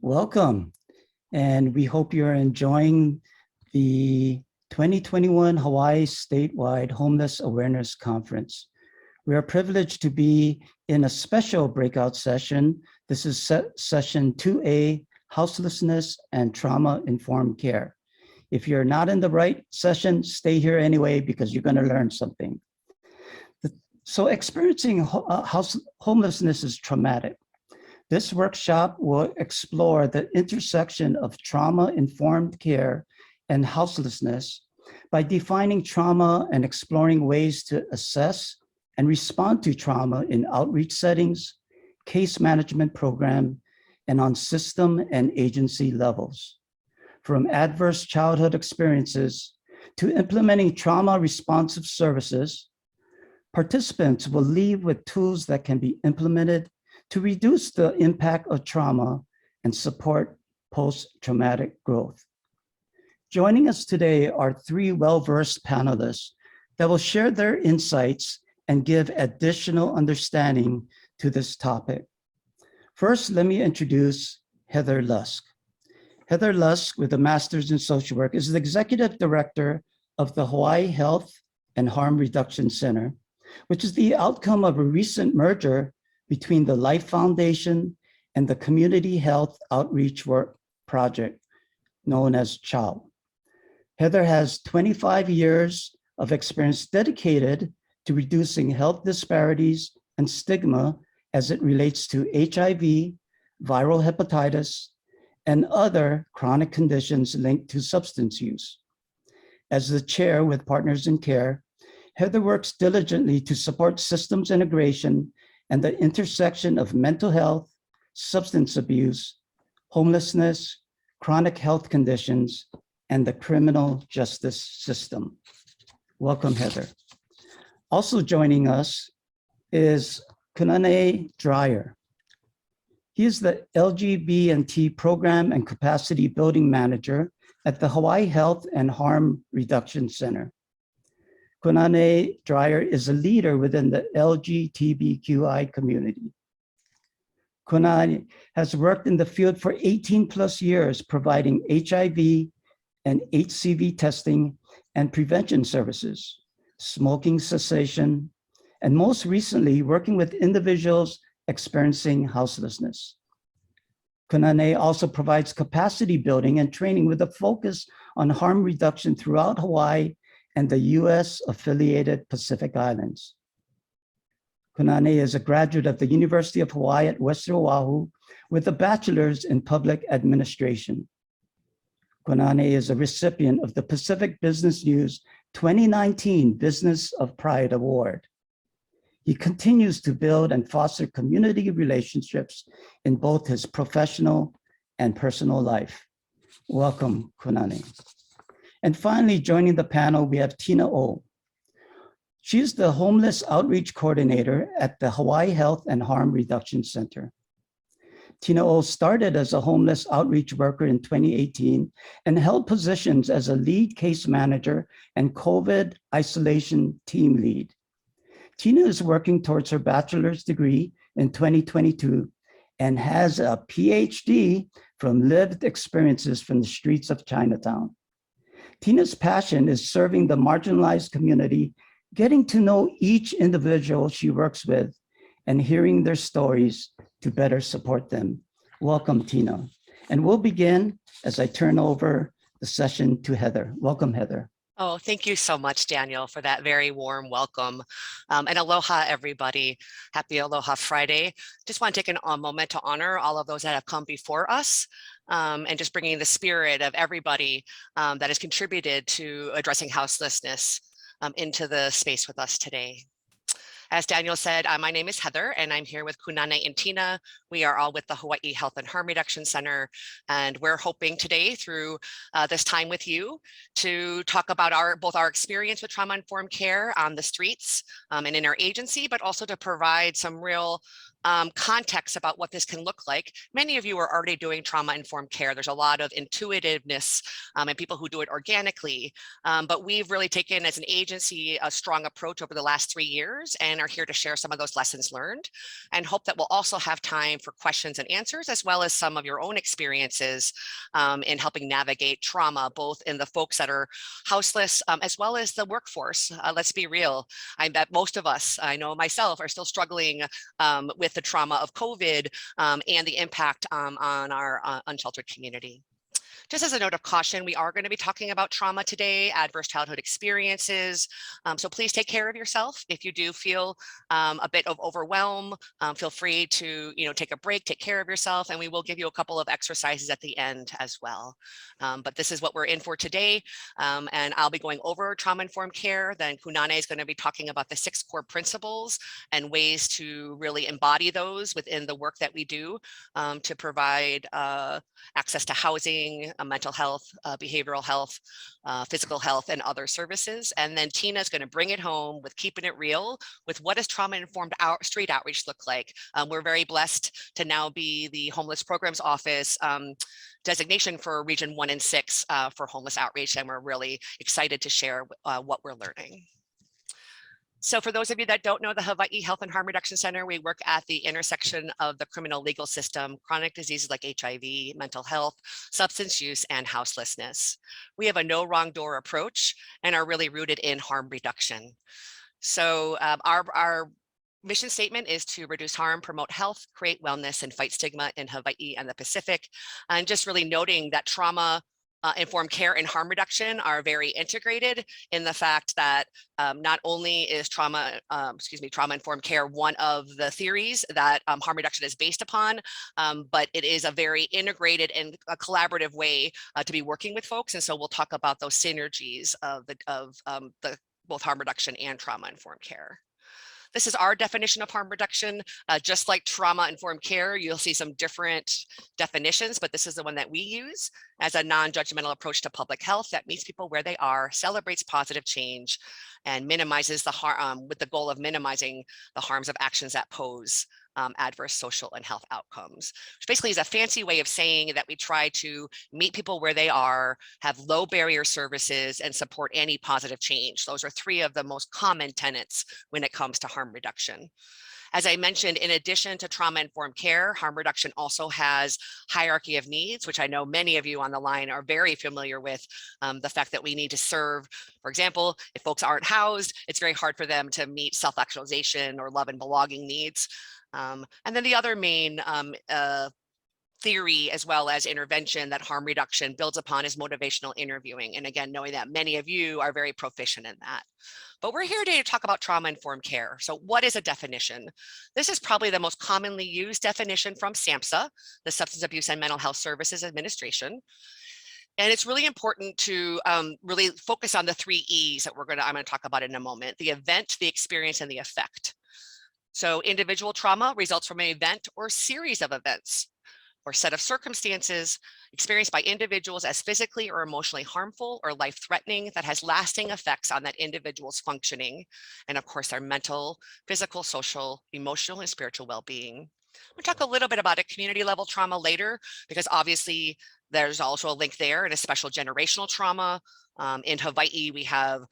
Welcome, and we hope you're enjoying the 2021 Hawaii Statewide Homeless Awareness Conference. We are privileged to be in a special breakout session. This is session 2A, Houselessness and Trauma-Informed Care. If you're not in the right session, stay here anyway because you're going to learn something. So experiencing homelessness is traumatic. This workshop will explore the intersection of trauma-informed care and houselessness by defining trauma and exploring ways to assess and respond to trauma in outreach settings, case management program, and on system and agency levels. From adverse childhood experiences to implementing trauma-responsive services, participants will leave with tools that can be implemented to reduce the impact of trauma and support post-traumatic growth. Joining us today are three well-versed panelists that will share their insights and give additional understanding to this topic. First, let me introduce Heather Lusk. Heather Lusk, with a master's in social work, is the executive director of the Hawaii Health and Harm Reduction Center, which is the outcome of a recent merger between the Life Foundation and the Community Health Outreach Work Project, known as CHOW. Heather has 25 years of experience dedicated to reducing health disparities and stigma as it relates to HIV, viral hepatitis, and other chronic conditions linked to substance use. As the chair with Partners in Care, Heather works diligently to support systems integration and the intersection of mental health, substance abuse, homelessness, chronic health conditions, and the criminal justice system. Welcome, Heather. Also joining us is Kunane Dreyer. He is the LGBT Program and Capacity Building Manager at the Hawaii Health and Harm Reduction Center. Kunane Dreyer is a leader within the LGBTQI community. Kunane has worked in the field for 18 plus years, providing HIV and HCV testing and prevention services, smoking cessation, and most recently working with individuals experiencing houselessness. Kunane also provides capacity building and training with a focus on harm reduction throughout Hawaii and the US affiliated Pacific Islands. Kunane is a graduate of the University of Hawaii at Western Oahu with a bachelor's in public administration. Kunane is a recipient of the Pacific Business News 2019 Business of Pride Award. He continues to build and foster community relationships in both his professional and personal life. Welcome, Kunane. And finally, joining the panel, we have Tina O. She's the Homeless Outreach Coordinator at the Hawaii Health and Harm Reduction Center. Tina O started as a homeless outreach worker in 2018 and held positions as a lead case manager and COVID isolation team lead. Tina is working towards her bachelor's degree in 2022 and has a PhD from lived experiences from the streets of Chinatown. Tina's passion is serving the marginalized community, getting to know each individual she works with, and hearing their stories to better support them. Welcome, Tina. And we'll begin as I turn over the session to Heather. Welcome, Heather. Oh, thank you so much, Daniel, for that very warm welcome. And aloha, everybody. Happy Aloha Friday. Just want to take a moment to honor all of those that have come before us and just bringing the spirit of everybody that has contributed to addressing houselessness into the space with us today. As Daniel said, my name is Heather, and I'm here with Kunane and Tina. We are all with the Hawaii Health and Harm Reduction Center, and we're hoping today through this time with you to talk about both our experience with trauma-informed care on the streets and in our agency, but also to provide some real context about what this can look like. Many of you are already doing trauma-informed care. There's a lot of intuitiveness and people who do it organically, but we've really taken as an agency a strong approach over the last 3 years and are here to share some of those lessons learned and hope that we'll also have time for questions and answers, as well as some of your own experiences in helping navigate trauma, both in the folks that are houseless as well as the workforce. Let's be real. I bet most of us, I know myself, are still struggling with the trauma of COVID and the impact on our unsheltered community. Just as a note of caution, we are going to be talking about trauma today, adverse childhood experiences. So please take care of yourself. If you do feel a bit of overwhelm, feel free to take a break, take care of yourself, and we will give you a couple of exercises at the end as well. But this is what we're in for today, and I'll be going over trauma-informed care. Then Kunane is going to be talking about the 6 core principles and ways to really embody those within the work that we do to provide access to housing, mental health, behavioral health, physical health, and other services. And then Tina is going to bring it home with keeping it real with what does trauma-informed street outreach look like. We're very blessed to now be the Homeless Programs Office designation for Region 1 and 6 for homeless outreach, and we're really excited to share what we're learning. So for those of you that don't know the Hawaii Health and Harm Reduction Center, we work at the intersection of the criminal legal system, chronic diseases like HIV, mental health, substance use, and houselessness. We have a no wrong door approach and are really rooted in harm reduction. So our mission statement is to reduce harm, promote health, create wellness, and fight stigma in Hawaii and the Pacific. And just really noting that trauma informed care and harm reduction are very integrated in the fact that not only is trauma-informed care one of the theories that harm reduction is based upon, but it is a very integrated and a collaborative way to be working with folks. And so we'll talk about those synergies of both harm reduction and trauma-informed care. This is our definition of harm reduction. Just like trauma-informed care, you'll see some different definitions, but this is the one that we use as a non-judgmental approach to public health that meets people where they are, celebrates positive change, and minimizes the harm with the goal of minimizing the harms of actions that pose adverse social and health outcomes, which basically is a fancy way of saying that we try to meet people where they are, have low barrier services, and support any positive change. Those are 3 of the most common tenets when it comes to harm reduction. As I mentioned, in addition to trauma-informed care, harm reduction also has hierarchy of needs, which I know many of you on the line are very familiar with, the fact that we need to serve. For example, if folks aren't housed, it's very hard for them to meet self-actualization or love and belonging needs. And then the other main theory as well as intervention that harm reduction builds upon is motivational interviewing. And again, knowing that many of you are very proficient in that. But we're here today to talk about trauma-informed care. So what is a definition? This is probably the most commonly used definition from SAMHSA, the Substance Abuse and Mental Health Services Administration. And it's really important to really focus on the 3 E's that I'm going to talk about in a moment: the event, the experience, and the effect. So individual trauma results from an event or series of events or set of circumstances experienced by individuals as physically or emotionally harmful or life-threatening that has lasting effects on that individual's functioning and, of course, their mental, physical, social, emotional, and spiritual well-being. We'll talk a little bit about a community level trauma later, because obviously there's also a link there, and a special generational trauma. In Hawaii, we have,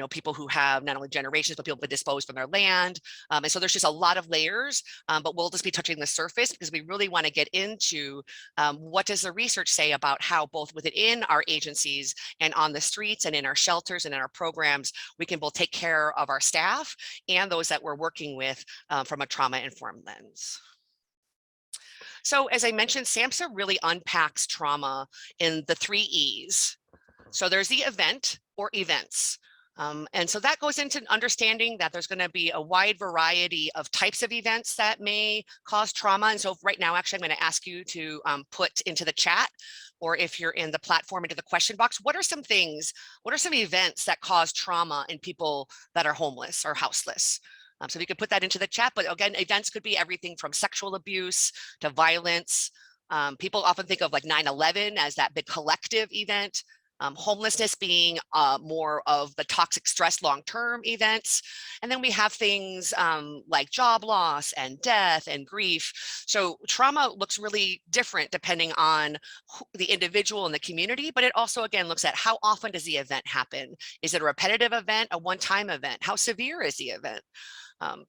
people who have not only generations, but people who have been disposed from their land. And so there's just a lot of layers, but we'll just be touching the surface because we really want to get into what does the research say about how both within our agencies and on the streets and in our shelters and in our programs, we can both take care of our staff and those that we're working with from a trauma-informed lens. So as I mentioned, SAMHSA really unpacks trauma in the 3 E's. So there's the event or events. And so that goes into understanding that there's going to be a wide variety of types of events that may cause trauma. And so right now, actually, I'm going to ask you to put into the chat, or if you're in the platform, into the question box, what are some events that cause trauma in people that are homeless or houseless? So you can put that into the chat, but again, events could be everything from sexual abuse to violence. People often think of like 9/11 as that big collective event. homelessness being more of the toxic stress long-term events. And then we have things like job loss and death and grief. So trauma looks really different depending on the individual and the community, but it also, again, looks at how often does the event happen? Is it a repetitive event, a one-time event? How severe is the event?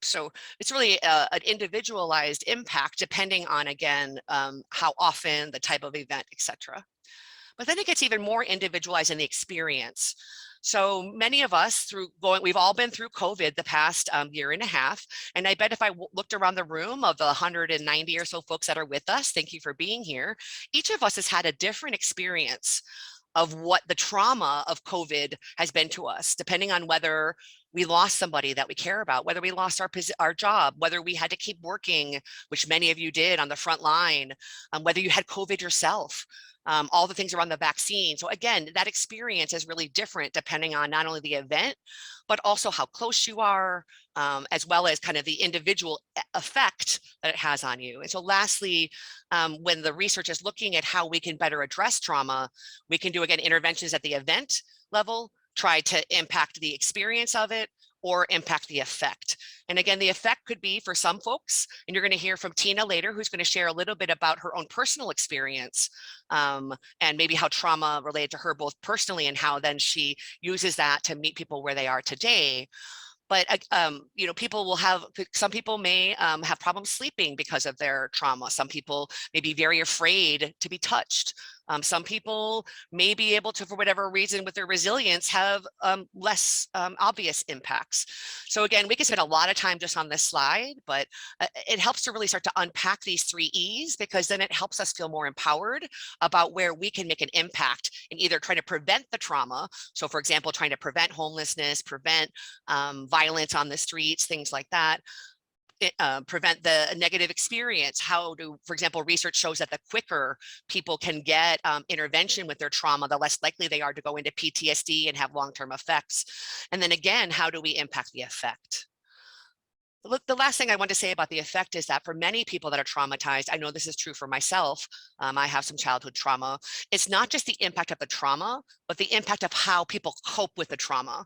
So it's really an individualized impact depending on, again, how often, the type of event, etc. But then it gets even more individualized in the experience. So many of us we've all been through COVID the past year and a half. And I bet if I looked around the room of the 190 or so folks that are with us, thank you for being here, each of us has had a different experience of what the trauma of COVID has been to us, depending on whether we lost somebody that we care about, whether we lost our job, whether we had to keep working, which many of you did on the front line, whether you had COVID yourself, all the things around the vaccine. So again, that experience is really different depending on not only the event, but also how close you are, as well as kind of the individual effect that it has on you. And so lastly, when the research is looking at how we can better address trauma, we can do, again, interventions at the event level, try to impact the experience of it, or impact the effect. And again, the effect could be for some folks, and you're going to hear from Tina later, who's going to share a little bit about her own personal experience, and maybe how trauma related to her both personally and how then she uses that to meet people where they are today. But people will have, some people may have problems sleeping because of their trauma. Some people may be very afraid to be touched. Some people may be able to, for whatever reason, with their resilience, have less obvious impacts. So again, we can spend a lot of time just on this slide, but it helps to really start to unpack these 3 E's, because then it helps us feel more empowered about where we can make an impact in either trying to prevent the trauma. So for example, trying to prevent homelessness, prevent violence on the streets, things like that. Prevent the negative experience. How do, for example, research shows that the quicker people can get intervention with their trauma, the less likely they are to go into PTSD and have long-term effects. And then again, how do we impact the effect? The last thing I want to say about the effect is that for many people that are traumatized, I know this is true for myself, I have some childhood trauma, it's not just the impact of the trauma, but the impact of how people cope with the trauma.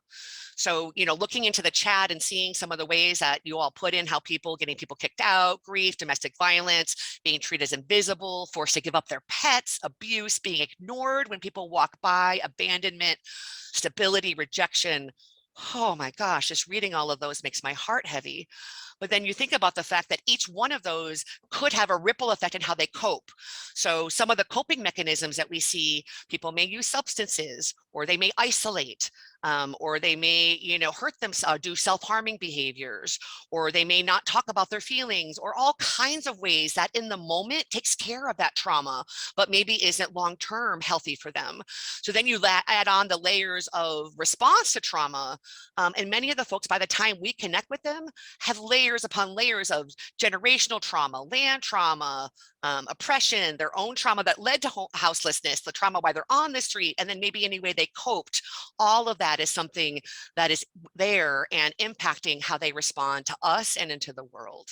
So, looking into the chat and seeing some of the ways that you all put in how getting people kicked out, grief, domestic violence, being treated as invisible, forced to give up their pets, abuse, being ignored when people walk by, abandonment, stability, rejection. Oh my gosh, just reading all of those makes my heart heavy. But then you think about the fact that each one of those could have a ripple effect in how they cope. So some of the coping mechanisms that we see, people may use substances, or they may isolate, or they may, hurt themselves, do self-harming behaviors, or they may not talk about their feelings, or all kinds of ways that in the moment takes care of that trauma, but maybe isn't long-term healthy for them. So then you add on the layers of response to trauma, and many of the folks, by the time we connect with them, have layers upon layers of generational trauma, land trauma, oppression, their own trauma that led to houselessness, the trauma while they're on the street, and then maybe any way they coped. All of that is something that is there and impacting how they respond to us and into the world.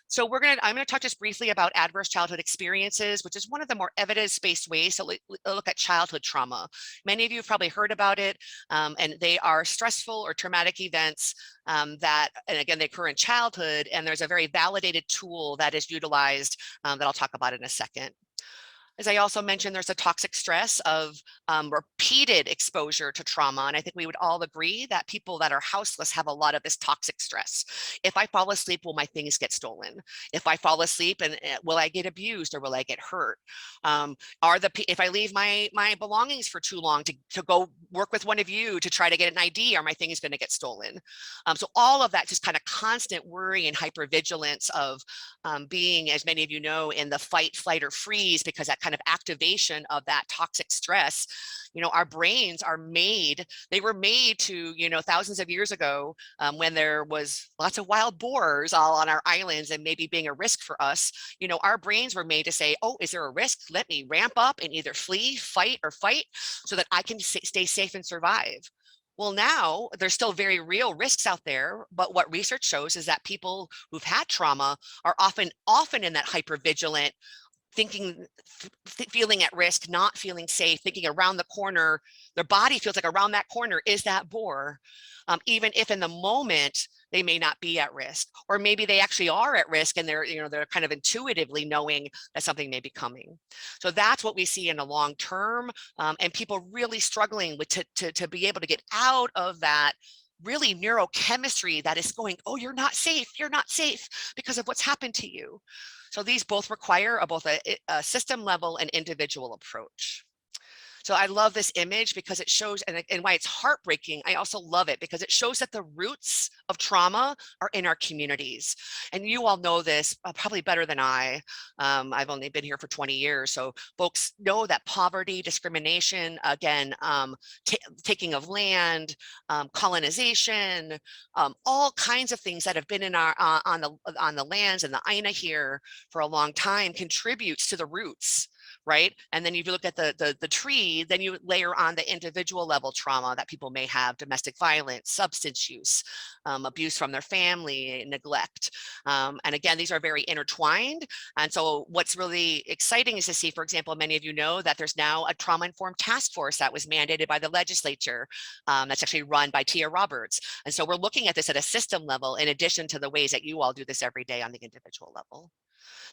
So I'm going to talk just briefly about adverse childhood experiences, which is one of the more evidence-based ways to look at childhood trauma. Many of you have probably heard about it, and they are stressful or traumatic events that, and again, they occur in childhood, and there's a very validated tool that is utilized that I'll talk about in a second. As I also mentioned, there's a toxic stress of repeated exposure to trauma. And I think we would all agree that people that are houseless have a lot of this toxic stress. If I fall asleep, will my things get stolen? If I fall asleep, and will I get abused or will I get hurt? If I leave my belongings for too long to go work with one of you to try to get an ID, are my things going to get stolen? So all of that just kind of constant worry and hypervigilance of being, as many of you know, in the fight, flight, or freeze, because that kind of activation of that toxic stress, our brains are made, they were made to, thousands of years ago, when there was lots of wild boars all on our islands and maybe being a risk for us, our brains were made to say, oh, is there a risk? Let me ramp up and either flee, fight, or fight so that I can stay safe and survive. Well, now there's still very real risks out there, but what research shows is that people who've had trauma are often in that hypervigilant thinking, feeling at risk, not feeling safe, thinking around the corner, their body feels like around that corner is that boar, even if in the moment they may not be at risk, or maybe they actually are at risk and they're kind of intuitively knowing that something may be coming. So that's what we see in the long term, and people really struggling with to be able to get out of that really neurochemistry that is going, oh, you're not safe because of what's happened to you. So these both require both a system level and individual approach. So I love this image because it shows, and why it's heartbreaking, I also love it because it shows that the roots of trauma are in our communities. And you all know this probably better than I. I've only been here for 20 years. So folks know that poverty, discrimination, again, taking of land, colonization, all kinds of things that have been in our on the lands and the Aina here for a long time contributes to the roots, right? And then if you look at the tree, then you layer on the individual level trauma that people may have: domestic violence, substance use, abuse from their family, neglect. And again, these are very intertwined. And so what's really exciting is to see, for example, many of you know that there's now a trauma-informed task force that was mandated by the legislature, that's actually run by Tia Roberts. And so we're looking at this at a system level, in addition to the ways that you all do this every day on the individual level.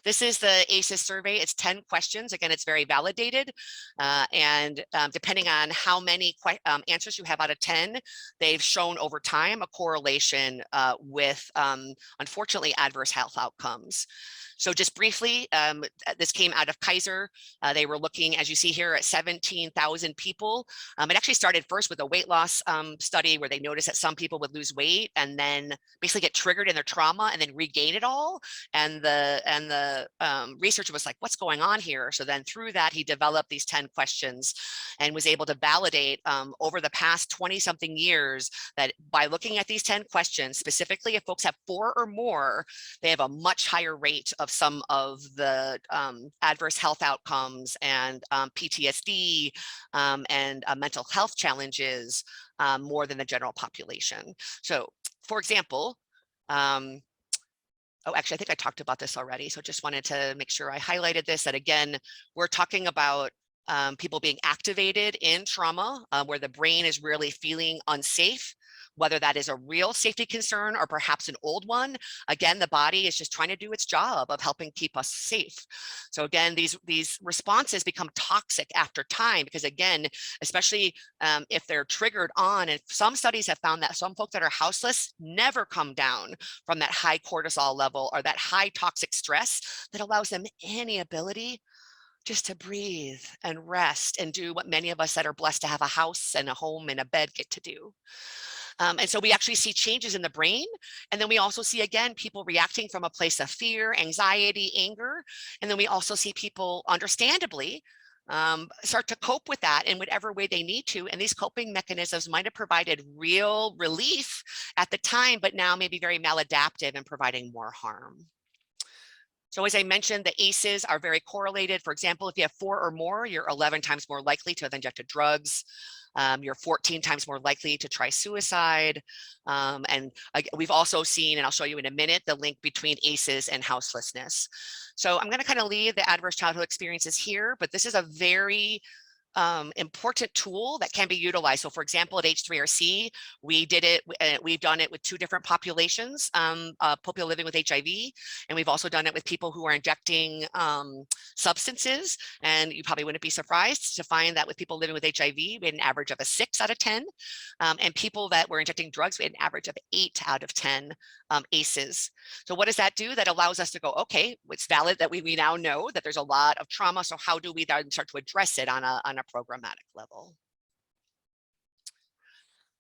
This is the ACEs survey. It's 10 questions. Again, it's very validated. And depending on how many answers you have out of 10, they've shown over time a correlation with, unfortunately, adverse health outcomes. So just briefly, this came out of Kaiser. They were looking, as you see here, at 17,000 people. It actually started first with a weight loss study where they noticed that some people would lose weight and then basically get triggered in their trauma and then regain it all. And the researcher was like, what's going on here? So then through that, he developed these 10 questions and was able to validate over the past 20 something years that by looking at these 10 questions, specifically if folks have 4 or more, they have a much higher rate of some of the adverse health outcomes and PTSD and mental health challenges more than the general population. So for example, oh, actually, I think I talked about this already. So just wanted to make sure I highlighted this, that again, we're talking about people being activated in trauma where the brain is really feeling unsafe, whether that is a real safety concern or perhaps an old one. Again, the body is just trying to do its job of helping keep us safe. So again, these responses become toxic after time because again, especially if they're triggered on, and some studies have found that some folks that are houseless never come down from that high cortisol level or that high toxic stress that allows them any ability just to breathe and rest and do what many of us that are blessed to have a house and a home and a bed get to do. And so we actually see changes in the brain. And then we also see, again, people reacting from a place of fear, anxiety, anger. And then we also see people understandably start to cope with that in whatever way they need to. And these coping mechanisms might have provided real relief at the time, but now maybe very maladaptive and providing more harm. So as I mentioned, the ACEs are very correlated. For example, if you have 4 or more, you're 11 times more likely to have injected drugs. You're 14 times more likely to try suicide. And we've also seen, and I'll show you in a minute, the link between ACEs and houselessness. So I'm going to kind of leave the adverse childhood experiences here, but this is a very important tool that can be utilized. So for example, at H3RC, we've done it with 2 different populations, people living with HIV, and we've also done it with people who are injecting substances. And you probably wouldn't be surprised to find that with people living with HIV, we had an average of a 6 out of 10. And people that were injecting drugs, we had an average of 8 out of 10 ACEs. So what does that do? That allows us to go, okay, it's valid that we now know that there's a lot of trauma. So how do we then start to address it on a programmatic level?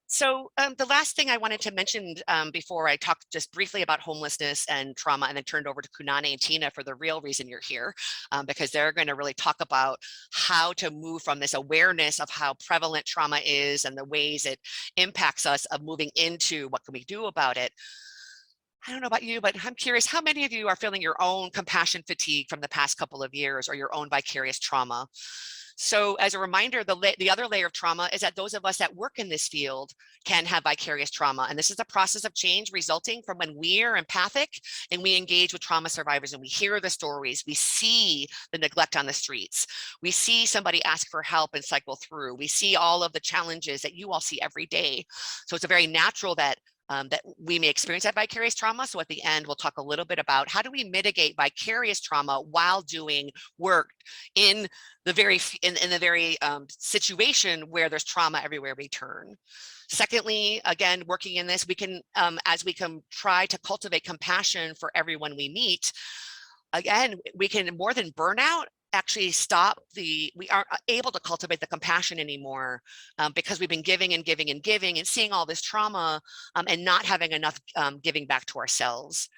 So the last thing I wanted to mention before I talked just briefly about homelessness and trauma and then turned over to Kunani and Tina for the real reason you're here, because they're going to really talk about how to move from this awareness of how prevalent trauma is and the ways it impacts us of moving into what can we do about it. I don't know about you, but I'm curious, how many of you are feeling your own compassion fatigue from the past couple of years or your own vicarious trauma? So as a reminder, the other layer of trauma is that those of us that work in this field can have vicarious trauma. And this is a process of change resulting from when we're empathic and we engage with trauma survivors and we hear the stories, we see the neglect on the streets, we see somebody ask for help and cycle through, we see all of the challenges that you all see every day. So it's a very natural that that we may experience that vicarious trauma. So at the end, we'll talk a little bit about how do we mitigate vicarious trauma while doing work in the very situation where there's trauma everywhere we turn. Secondly, again, working in this, we can, as we can try to cultivate compassion for everyone we meet, again, we can, more than burnout, actually stop we aren't able to cultivate the compassion anymore because we've been giving and giving and giving and seeing all this trauma and not having enough giving back to ourselves.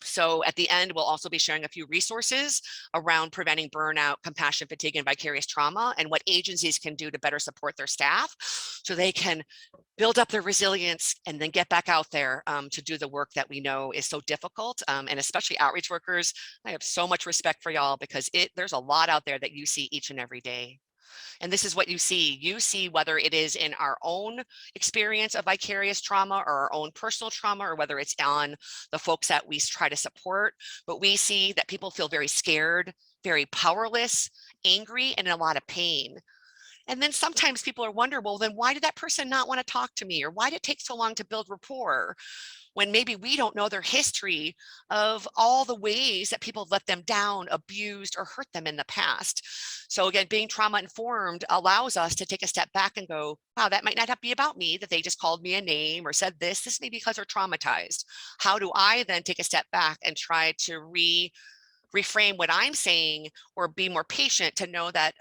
So at the end, we'll also be sharing a few resources around preventing burnout, compassion fatigue, and vicarious trauma, and what agencies can do to better support their staff so they can build up their resilience and then get back out there to do the work that we know is so difficult. And especially outreach workers, I have so much respect for y'all because there's a lot out there that you see each and every day. And this is what you see. You see whether it is in our own experience of vicarious trauma or our own personal trauma, or whether it's on the folks that we try to support. But we see that people feel very scared, very powerless, angry, and in a lot of pain. And then sometimes people are wondering, well, then why did that person not want to talk to me? Or why did it take so long to build rapport? When maybe we don't know their history of all the ways that people have let them down, abused, or hurt them in the past. So again, being trauma informed allows us to take a step back and go, wow, that might not be about me, that they just called me a name or said this may be because they're traumatized. How do I then take a step back and try to reframe what I'm saying or be more patient to know that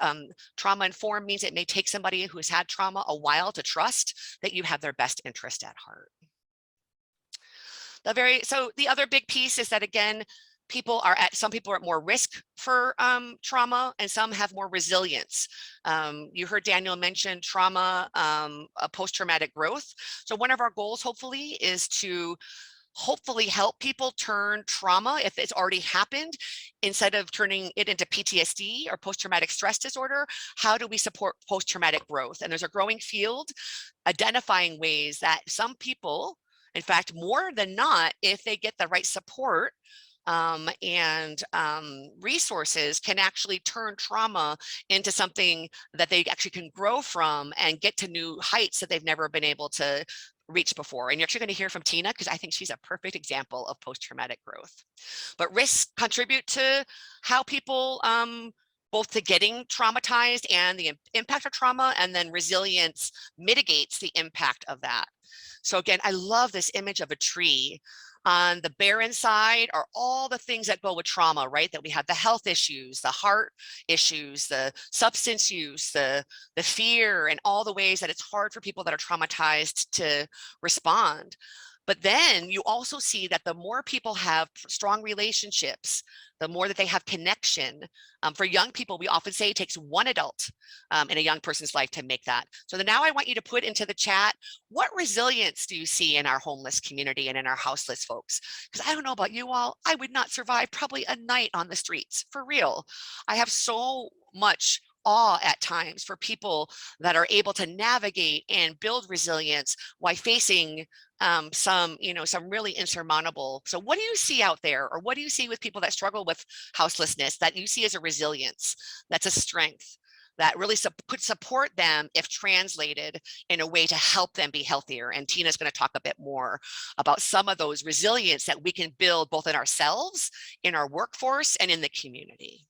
trauma informed means it may take somebody who's had trauma a while to trust that you have their best interest at heart. So the other big piece is that, again, some people are at more risk for trauma and some have more resilience. You heard Daniel mention trauma, post-traumatic growth. So one of our goals, hopefully, is to help people turn trauma, if it's already happened, instead of turning it into PTSD or post-traumatic stress disorder, how do we support post-traumatic growth? And there's a growing field identifying ways that some people, in fact, more than not, if they get the right support and resources, can actually turn trauma into something that they actually can grow from and get to new heights that they've never been able to reach before. And you're actually going to hear from Tina because I think she's a perfect example of post-traumatic growth. But risks contribute to how people both to getting traumatized and the impact of trauma, and then resilience mitigates the impact of that. So again, I love this image of a tree. On the barren side are all the things that go with trauma, right? That we have the health issues, the heart issues, the substance use, the fear, and all the ways that it's hard for people that are traumatized to respond. But then you also see that the more people have strong relationships, the more that they have connection. For young people, we often say it takes one adult in a young person's life to make that. So now I want you to put into the chat, what resilience do you see in our homeless community and in our houseless folks? Because I don't know about you all, I would not survive probably a night on the streets, for real. I have so much awe at times for people that are able to navigate and build resilience while facing some really insurmountable. So what do you see out there, or what do you see with people that struggle with houselessness that you see as a resilience, that's a strength that really could support them if translated in a way to help them be healthier? And Tina's going to talk a bit more about some of those resilience that we can build both in ourselves, in our workforce, and in the community.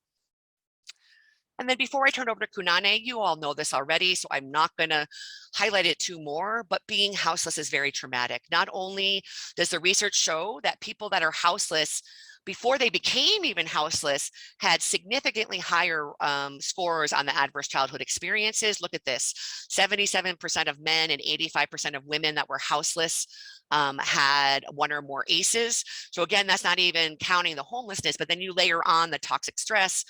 And then before I turn over to Kunane, you all know this already, so I'm not going to highlight it too more, but being houseless is very traumatic. Not only does the research show that people that are houseless, before they became even houseless, had significantly higher scores on the adverse childhood experiences. Look at this, 77% of men and 85% of women that were houseless had one or more ACEs. So again, that's not even counting the homelessness, but then you layer on the toxic stress,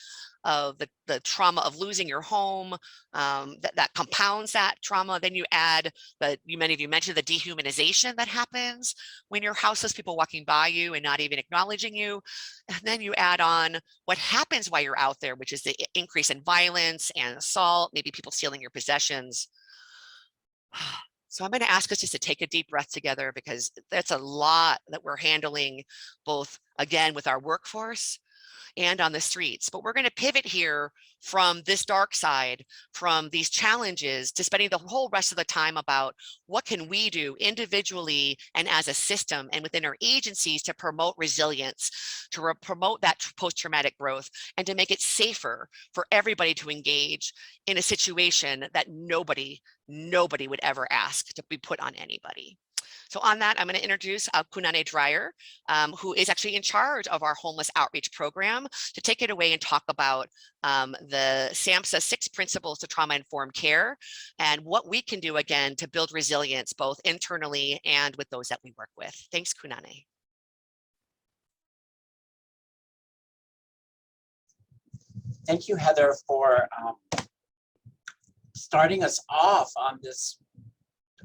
of the trauma of losing your home, that compounds that trauma. Then you add many of you mentioned the dehumanization that happens when you're houseless, people walking by you and not even acknowledging you. And then you add on what happens while you're out there, which is the increase in violence and assault, maybe people stealing your possessions. So I'm going to ask us just to take a deep breath together, because that's a lot that we're handling, both again with our workforce and on the streets. But we're going to pivot here from this dark side, from these challenges, to spending the whole rest of the time about what can we do individually and as a system and within our agencies to promote resilience, to promote that post-traumatic growth, and to make it safer for everybody to engage in a situation that nobody would ever ask to be put on anybody. So on that, I'm going to introduce Kunane Dreyer, who is actually in charge of our homeless outreach program, to take it away and talk about the SAMHSA 6 principles to trauma-informed care and what we can do, again, to build resilience both internally and with those that we work with. Thanks, Kunane. Thank you, Heather, for starting us off on this,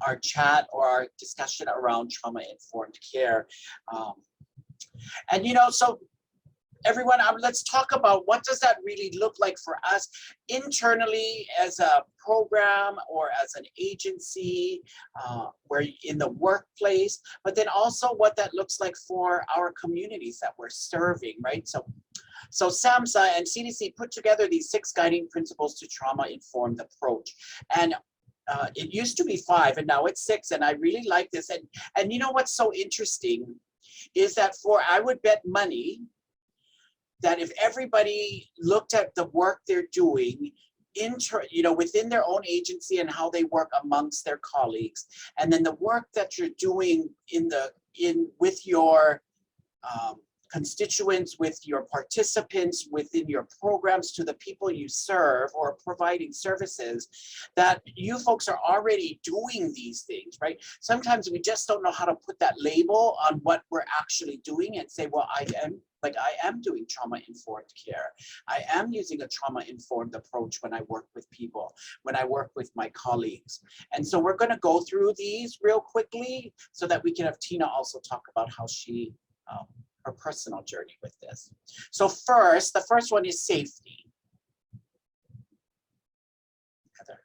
our chat or our discussion around trauma-informed care. And you know, so everyone, let's talk about what does that really look like for us internally as a program or as an agency, where in the workplace, but then also what that looks like for our communities that we're serving, right? So SAMHSA and CDC put together these 6 guiding principles to trauma-informed approach. And it used to be 5 and now it's 6, and I really like this. And you know what's so interesting is that I would bet money that if everybody looked at the work they're doing within their own agency and how they work amongst their colleagues, and then the work that you're doing with your constituents, with your participants, within your programs, to the people you serve or providing services, that you folks are already doing these things, right? Sometimes we just don't know how to put that label on what we're actually doing and say, well, I am doing trauma-informed care. I am using a trauma-informed approach when I work with people, when I work with my colleagues. And so we're gonna go through these real quickly so that we can have Tina also talk about how she, her personal journey with this. So the first one is safety. Heather.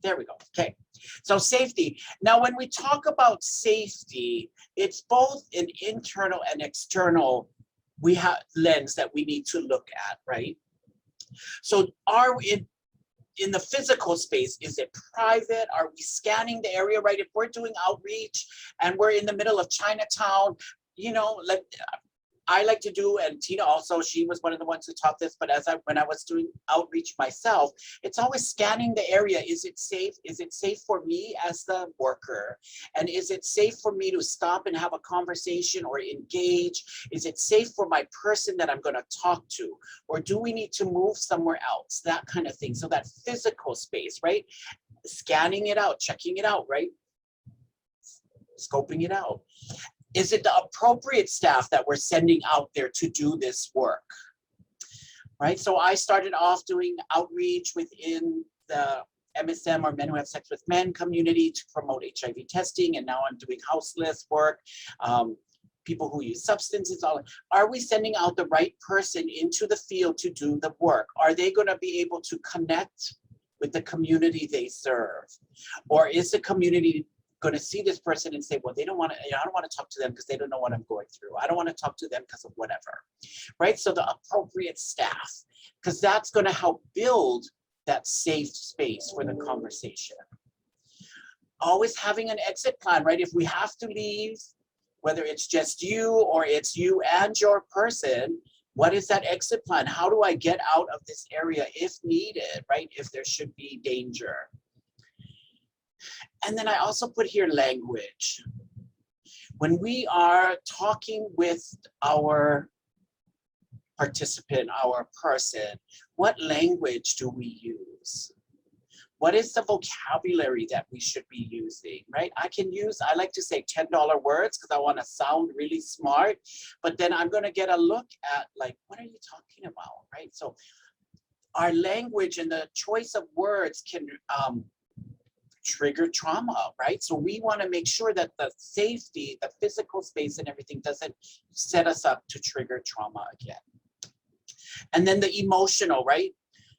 There we go. Okay. So safety. Now, when we talk about safety, it's both an internal and external lens that we need to look at, right? So are we in the physical space? Is it private? Are we scanning the area, right? If we're doing outreach and we're in the middle of Chinatown, you know, I like to do, and Tina also, she was one of the ones who taught this, but when I was doing outreach myself, it's always scanning the area. Is it safe? Is it safe for me as the worker? And is it safe for me to stop and have a conversation or engage? Is it safe for my person that I'm gonna talk to? Or do we need to move somewhere else? That kind of thing. So that physical space, right? Scanning it out, checking it out, right? Scoping it out. Is it the appropriate staff that we're sending out there to do this work? Right, so I started off doing outreach within the MSM, or Men Who Have Sex with Men community, to promote HIV testing, and now I'm doing houseless work, people who use substances. Are we sending out the right person into the field to do the work? Are they gonna be able to connect with the community they serve? Or is the community going to see this person and say, well, they don't want to, I don't want to talk to them because they don't know what I'm going through. I don't want to talk to them because of whatever, right? So the appropriate staff, because that's going to help build that safe space for the conversation. Always having an exit plan, right? If we have to leave, whether it's just you or it's you and your person, what is that exit plan? How do I get out of this area if needed, right? If there should be danger. And then I also put here language. When we are talking with our participant, our person, what language do we use? What is the vocabulary that we should be using, right? I like to say $10 words because I want to sound really smart, but then I'm going to get a look at like, what are you talking about, right? So our language and the choice of words can trigger trauma, right? So we want to make sure that the safety, the physical space and everything doesn't set us up to trigger trauma again. And then the emotional, right?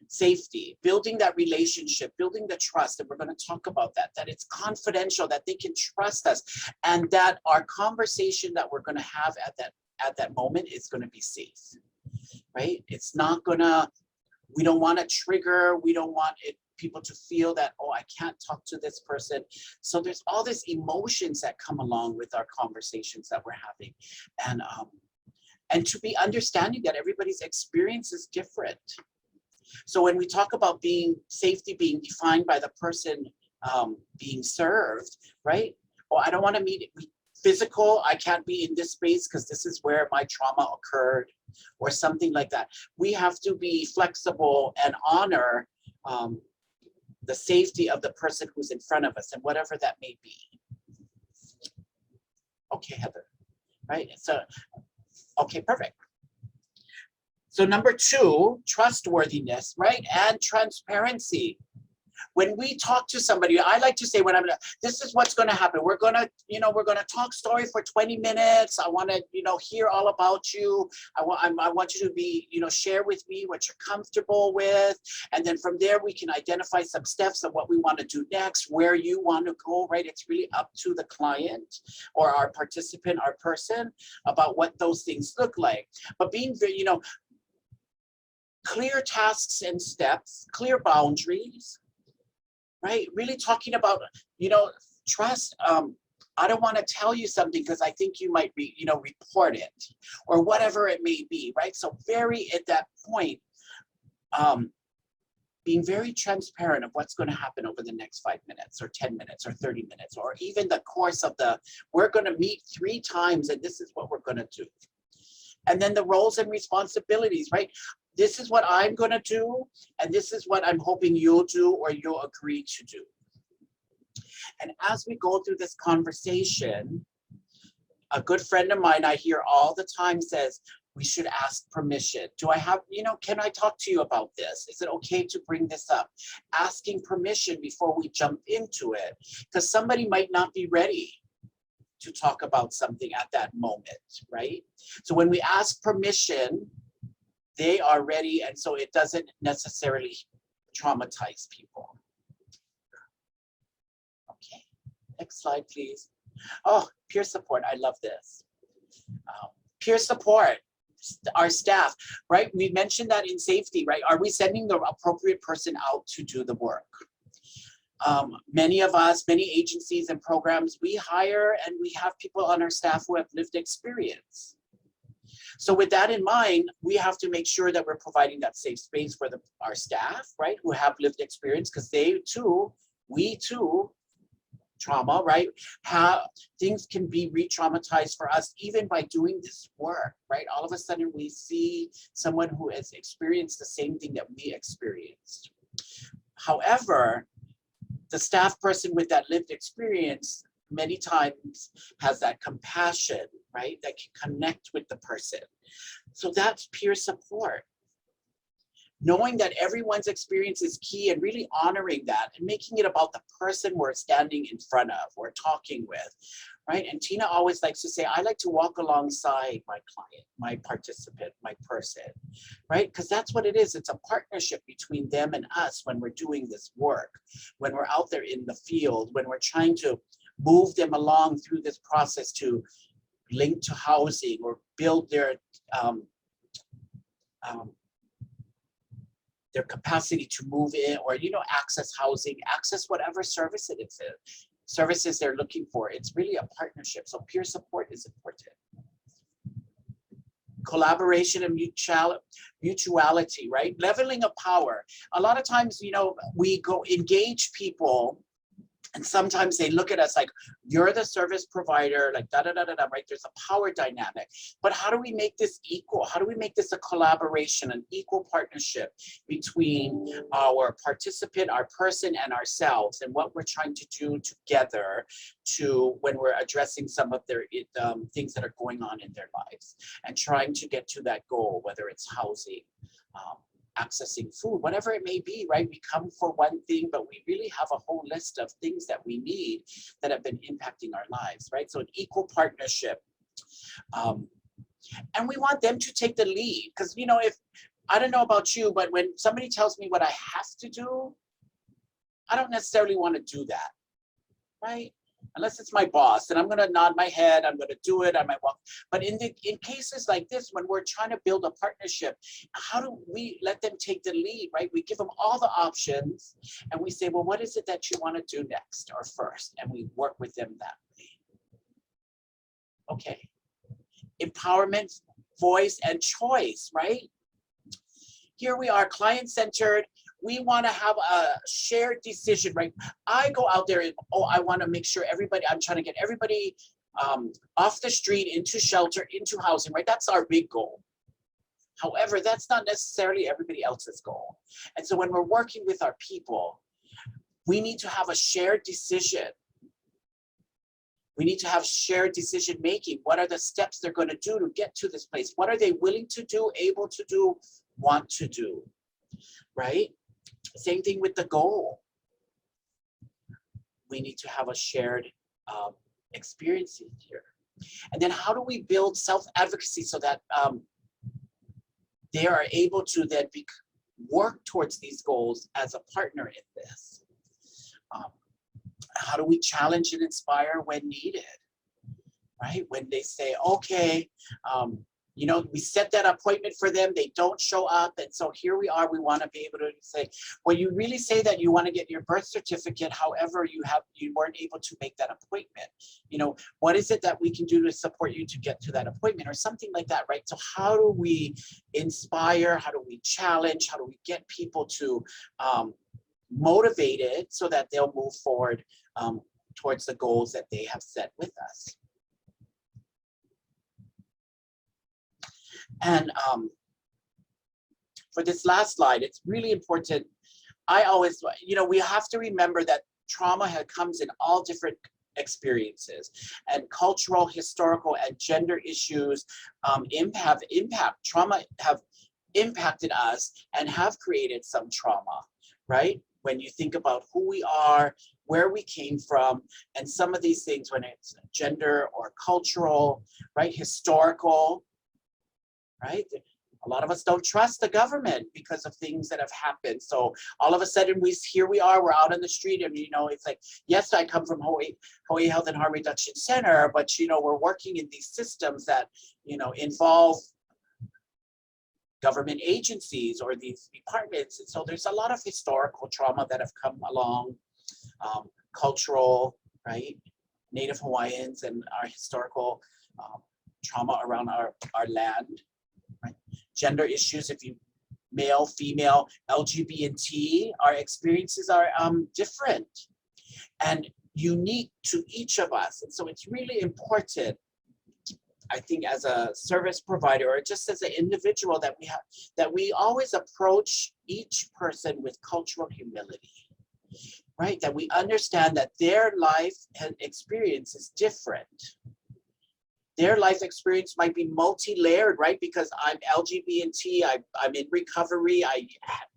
Safety, building that relationship, building the trust, and we're going to talk about that, that it's confidential, that they can trust us, and that our conversation that we're going to have at that moment is going to be safe, right? It's not gonna, we don't want to trigger, we don't want people to feel that, oh, I can't talk to this person. So there's all these emotions that come along with our conversations that we're having, and to be understanding that everybody's experience is different. So when we talk about safety being defined by the person being served, right? Oh, I don't want to meet physical, I can't be in this space because this is where my trauma occurred, or something like that. We have to be flexible and honor the safety of the person who's in front of us, and whatever that may be. Okay, Heather, right? So, okay, perfect. So number 2, trustworthiness, right? And transparency. When we talk to somebody, I like to say, this is what's going to happen. We're going to talk story for 20 minutes. I want to, hear all about you. I want you to be, share with me what you're comfortable with. And then from there, we can identify some steps of what we want to do next, where you want to go, right? It's really up to the client or our participant, our person, about what those things look like. But being very, clear tasks and steps, clear boundaries, right? Really talking about, trust. I don't want to tell you something because I think you might report it, or whatever it may be, right? So very at that point, being very transparent of what's going to happen over the next 5 minutes or 10 minutes or 30 minutes, or even the course of we're going to meet 3 times and this is what we're going to do. And then the roles and responsibilities, right? This is what I'm going to do, and this is what I'm hoping you'll do or you'll agree to do. And as we go through this conversation, a good friend of mine I hear all the time says, we should ask permission. Do I have, can I talk to you about this? Is it okay to bring this up? Asking permission before we jump into it, because somebody might not be ready to talk about something at that moment, right? So when we ask permission, they are ready, and so it doesn't necessarily traumatize people. Okay, next slide, please. Oh, peer support, I love this. Peer support, our staff, right? We mentioned that in safety, right? Are we sending the appropriate person out to do the work? Many of us, many agencies and programs, we hire and we have people on our staff who have lived experience. So with that in mind, we have to make sure that we're providing that safe space for our staff, right, who have lived experience, because we too, trauma, right, things can be re-traumatized for us even by doing this work, right? All of a sudden we see someone who has experienced the same thing that we experienced. However, the staff person with that lived experience many times has that compassion, right, that can connect with the person. So that's peer support. Knowing that everyone's experience is key and really honoring that and making it about the person we're standing in front of or talking with, right? And Tina always likes to say, I like to walk alongside my client, my participant, my person, right? Because that's what it is. It's a partnership between them and us when we're doing this work, when we're out there in the field, when we're trying to move them along through this process to link to housing or build their capacity to move in, or access housing, access whatever services they're looking for. It's really a partnership. So peer support is important. Collaboration and mutuality, right? Leveling of power. A lot of times, we go engage people And sometimes they look at us like, you're the service provider, like da da da da da, right? There's a power dynamic. But how do we make this equal? How do we make this a collaboration, an equal partnership between our participant, our person, and ourselves, and what we're trying to do together to when we're addressing some of their things that are going on in their lives and trying to get to that goal, whether it's housing, accessing food, whatever it may be, right? We come for one thing, but we really have a whole list of things that we need that have been impacting our lives, right? So an equal partnership. And we want them to take the lead because, you know, if, I don't know about you, but when somebody tells me what I have to do, I don't necessarily want to do that, right? Unless it's my boss, and I'm going to nod my head, I'm going to do it, I might walk. But in cases like this, when we're trying to build a partnership, how do we let them take the lead, right? We give them all the options and we say, well, what is it that you want to do next or first? And we work with them that way. Okay. Empowerment, voice, and choice, right? Here we are, client-centered. We want to have a shared decision, right? I go out there and, oh, I want to make sure everybody, I'm trying to get everybody off the street, into shelter, into housing, right? That's our big goal. However, that's not necessarily everybody else's goal. And so when we're working with our people, we need to have a shared decision. We need to have shared decision making. What are the steps they're going to do to get to this place? What are they willing to do, able to do, want to do, right? Same thing with the goal. We need to have a shared experience here. And then how do we build self-advocacy so that they are able to then work towards these goals as a partner in this? How do we challenge and inspire when needed, right? When they say, okay, you know, we set that appointment for them, they don't show up, and so here we are, we want to be able to say, well, you really say that you want to get your birth certificate, however, you weren't able to make that appointment. You know, what is it that we can do to support you to get to that appointment or something like that, right? So how do we inspire, how do we challenge, how do we get people to motivated so that they'll move forward towards the goals that they have set with us? And for this last slide, it's really important. I always, you know, we have to remember that trauma comes in all different experiences, and cultural, historical, and gender issues trauma have impacted us and have created some trauma, right? When you think about who we are, where we came from, and some of these things, when it's gender or cultural, right, historical, right? A lot of us don't trust the government because of things that have happened. So all of a sudden, here we are, we're out on the street, and, you know, it's like, yes, I come from Hawaii Health and Harm Reduction Center, but, you know, we're working in these systems that, you know, involve government agencies or these departments. And so there's a lot of historical trauma that have come along, cultural, right? Native Hawaiians and our historical trauma around our land, right? Gender issues, if you male, female, LGBT, our experiences are different and unique to each of us. And so it's really important, I think, as a service provider or just as an individual, that we always approach each person with cultural humility, right? That we understand that their life and experience is different. Their life experience might be multi-layered, right? Because I'm LGBT, I'm in recovery, I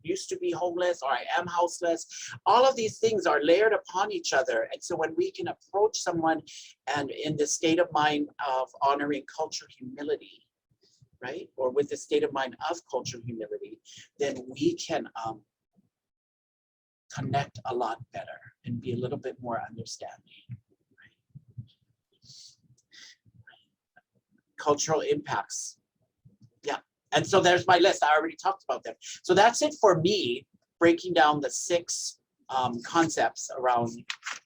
used to be homeless, or I am houseless. All of these things are layered upon each other. And so when we can approach someone and in the state of mind of honoring cultural humility, right? Or with the state of mind of cultural humility, then we can connect a lot better and be a little bit more understanding. Cultural impacts. Yeah, and so there's my list. I already talked about them. So that's it for me, breaking down the 6 concepts around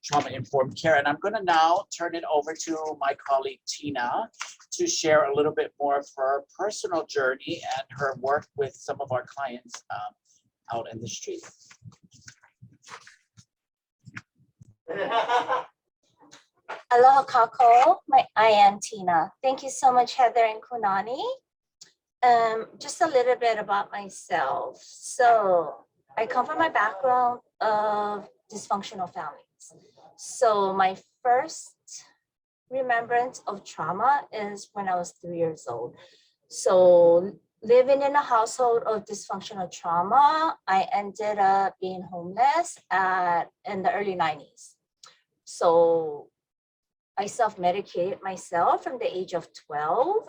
trauma-informed care. And I'm going to now turn it over to my colleague, Tina, to share a little bit more of her personal journey and her work with some of our clients out in the street. Aloha kako, I am Tina. Thank you so much, Heather and Kunani. Just a little bit about myself. So I come from a background of dysfunctional families. So my first remembrance of trauma is when I was 3 years old. So living in a household of dysfunctional trauma, I ended up being homeless in the early 90s. So I self-medicated myself from the age of 12,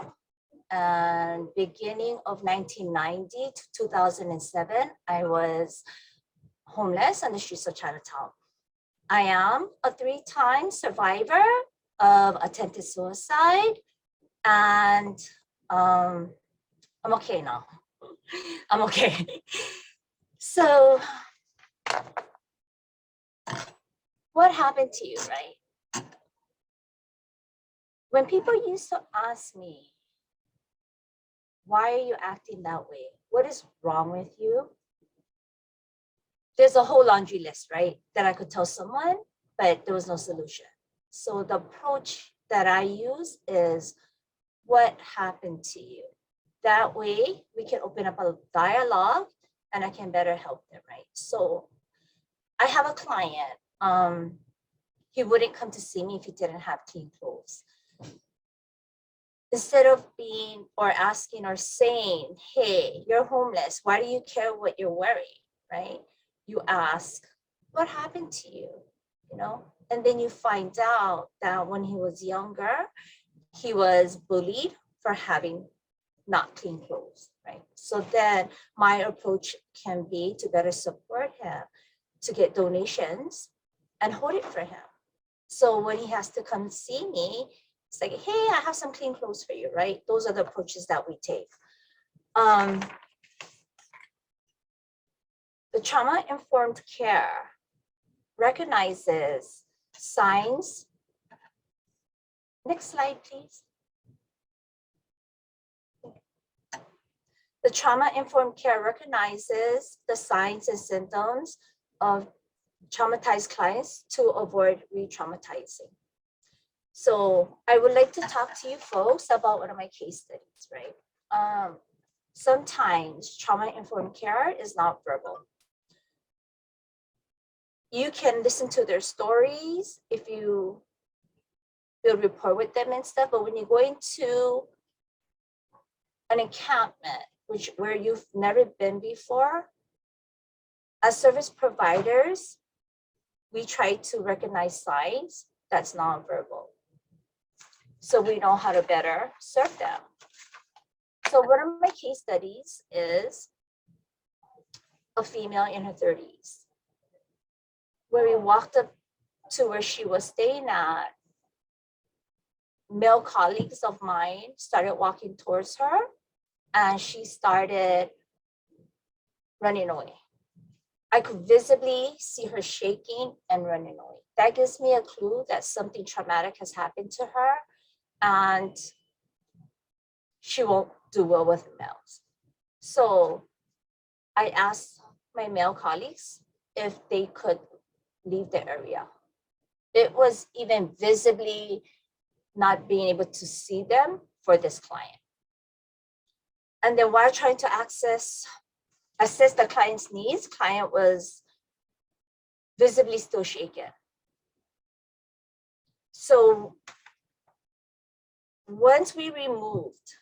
and beginning of 1990 to 2007, I was homeless on the streets of Chinatown. I am a 3-time survivor of attempted suicide, and I'm okay now. I'm okay. So what happened to you, right? When people used to ask me, why are you acting that way? What is wrong with you? There's a whole laundry list, right? That I could tell someone, but there was no solution. So the approach that I use is, what happened to you? That way we can open up a dialogue and I can better help them, right? So I have a client, he wouldn't come to see me if he didn't have clean clothes. Instead of being or asking or saying, hey, you're homeless, why do you care what you're wearing, right? You ask, what happened to you, you know? And then you find out that when he was younger, he was bullied for having not clean clothes, right? So then my approach can be to better support him, to get donations and hold it for him. So when he has to come see me, it's like, hey, I have some clean clothes for you, right? Those are the approaches that we take. The trauma-informed care recognizes signs. Next slide, please. The trauma-informed care recognizes the signs and symptoms of traumatized clients to avoid re-traumatizing. So I would like to talk to you folks about one of my case studies, right? Sometimes trauma-informed care is not verbal. You can listen to their stories if you build rapport with them and stuff, but when you go into an encampment, where you've never been before, as service providers, we try to recognize signs that's nonverbal, so we know how to better serve them. So one of my case studies is a female in her 30s, where we walked up to where she was staying at. Male colleagues of mine started walking towards her, and she started running away. I could visibly see her shaking and running away. That gives me a clue that something traumatic has happened to her, and she won't do well with males. So I asked my male colleagues if they could leave the area. It was even visibly not being able to see them for this client. And then while trying to assess the client's needs, client was visibly still shaken. So once we removed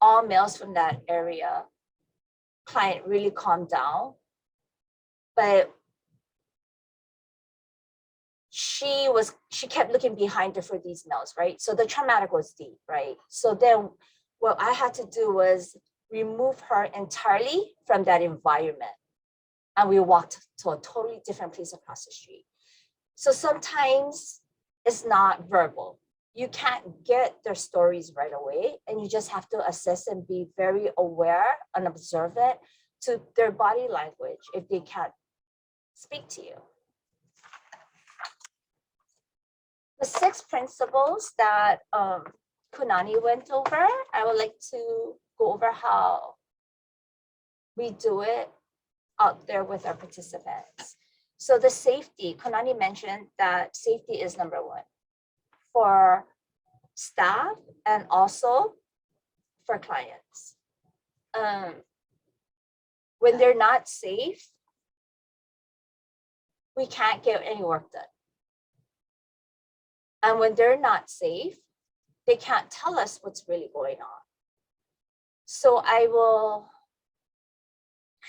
all males from that area, client really calmed down, but she kept looking behind her for these males, right? So the traumatic was deep, right? So then what I had to do was remove her entirely from that environment. And we walked to a totally different place across the street. So sometimes it's not verbal. You can't get their stories right away, and you just have to assess and be very aware and observant to their body language if they can't speak to you. The 6 principles that Kunani went over, I would like to go over how we do it out there with our participants. So the safety, Konani mentioned that safety is number one for staff and also for clients. When they're not safe, we can't get any work done. And when they're not safe, they can't tell us what's really going on. So I will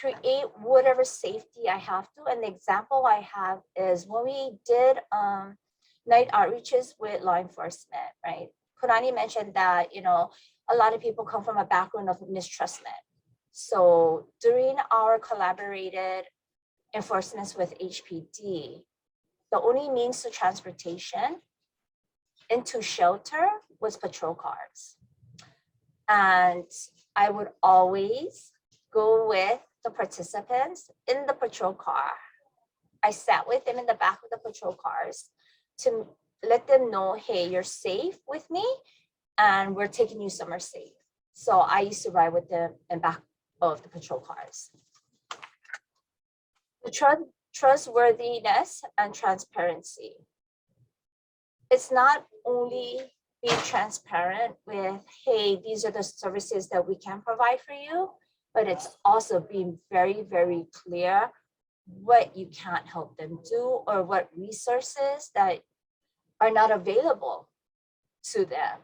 create whatever safety I have to. And the example I have is when we did night outreaches with law enforcement, right? Konani mentioned that, you know, a lot of people come from a background of mistrustment. So during our collaborated enforcements with HPD, the only means to transportation into shelter was patrol cars. And I would always go with the participants in the patrol car. I sat with them in the back of the patrol cars to let them know, hey, you're safe with me and we're taking you somewhere safe. So I used to ride with them in back of the patrol cars. The trustworthiness and transparency. It's not only being transparent with, hey, these are the services that we can provide for you, but it's also being very, very clear what you can't help them do or what resources that are not available to them.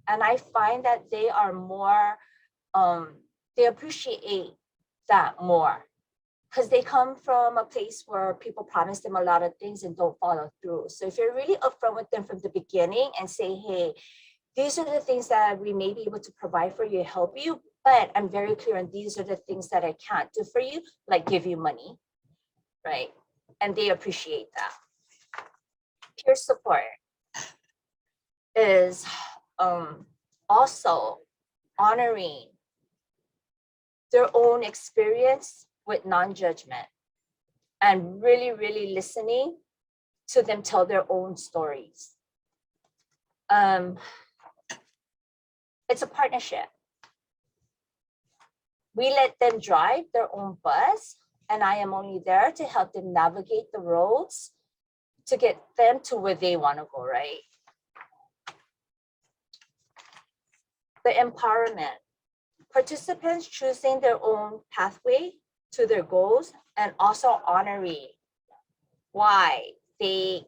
And I find that they are more, they appreciate that more because they come from a place where people promise them a lot of things and don't follow through. So if you're really upfront with them from the beginning and say, hey, these are the things that we may be able to provide for you, help you, but I'm very clear on these are the things that I can't do for you, like give you money, right? And they appreciate that. Peer support is also honoring their own experience with non-judgment and really, really listening to them tell their own stories. It's a partnership. We let them drive their own bus, and I am only there to help them navigate the roads to get them to where they want to go, right? The empowerment. Participants choosing their own pathway to their goals and also honoring why they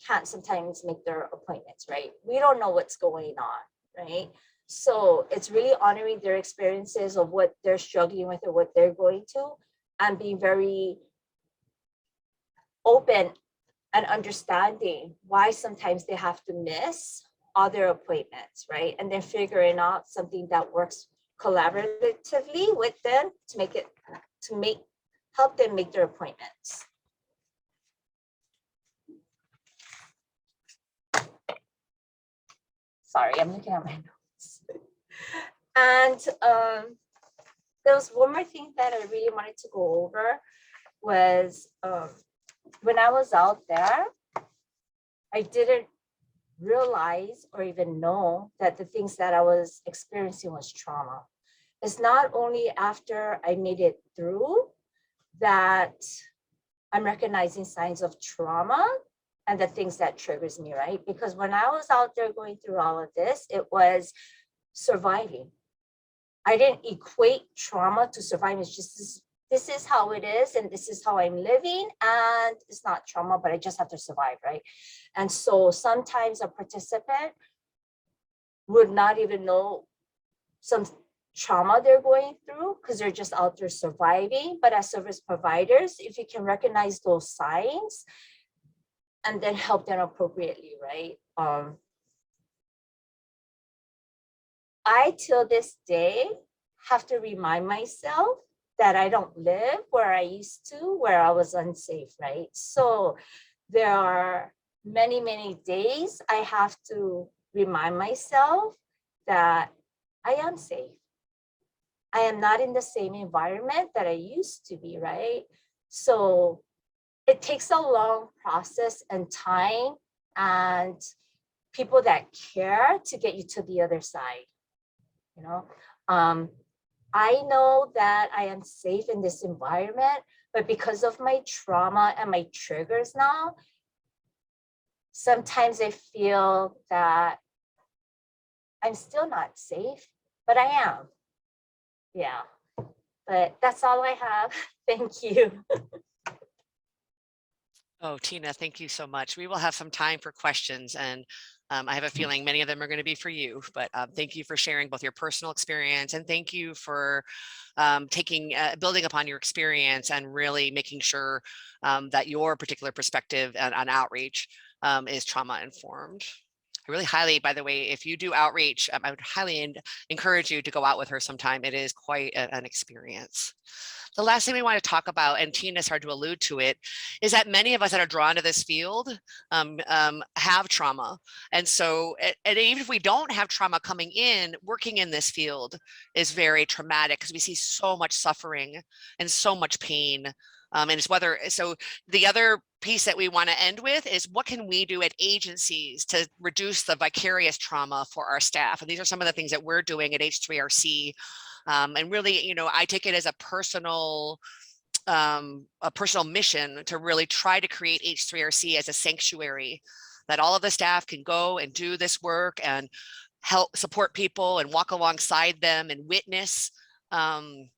can't sometimes make their appointments, right? We don't know what's going on, right? So it's really honoring their experiences of what they're struggling with or what they're going to, and being very open and understanding why sometimes they have to miss other appointments, right? And then figuring out something that works collaboratively with them to help them make their appointments. Sorry, I'm looking at my notes. And there was one more thing that I really wanted to go over was when I was out there, I didn't realize or even know that the things that I was experiencing was trauma. It's not only after I made it through that I'm recognizing signs of trauma and the things that triggers me, right? Because when I was out there going through all of this, it was surviving. I didn't equate trauma to surviving. It's just this is how it is and this is how I'm living, and it's not trauma, but I just have to survive, right? And so sometimes a participant would not even know some trauma they're going through because they're just out there surviving. But as service providers, if you can recognize those signs and then help them appropriately, right? I, till this day, have to remind myself that I don't live where I used to, where I was unsafe, right? So there are many, many days I have to remind myself that I am safe. I am not in the same environment that I used to be, right? So it takes a long process and time and people that care to get you to the other side, you know? I know that I am safe in this environment, but because of my trauma and my triggers now, sometimes I feel that I'm still not safe, but I am. Yeah, but that's all I have. Thank you. Oh, Tina, thank you so much. We will have some time for questions, and I have a feeling many of them are going to be for you, but thank you for sharing both your personal experience, and thank you for building upon your experience and really making sure that your particular perspective on outreach is trauma informed. I really highly, by the way, if you do outreach, I would highly encourage you to go out with her sometime. It is quite an experience. The last thing we want to talk about, and Tina started to allude to it, is that many of us that are drawn to this field have trauma. And so, and even if we don't have trauma coming in, working in this field is very traumatic because we see so much suffering and so much pain. And it's so the other piece that we want to end with is what can we do at agencies to reduce the vicarious trauma for our staff? And these are some of the things that we're doing at H3RC. And really, I take it as a personal mission to really try to create H3RC as a sanctuary that all of the staff can go and do this work and help support people and walk alongside them and witness them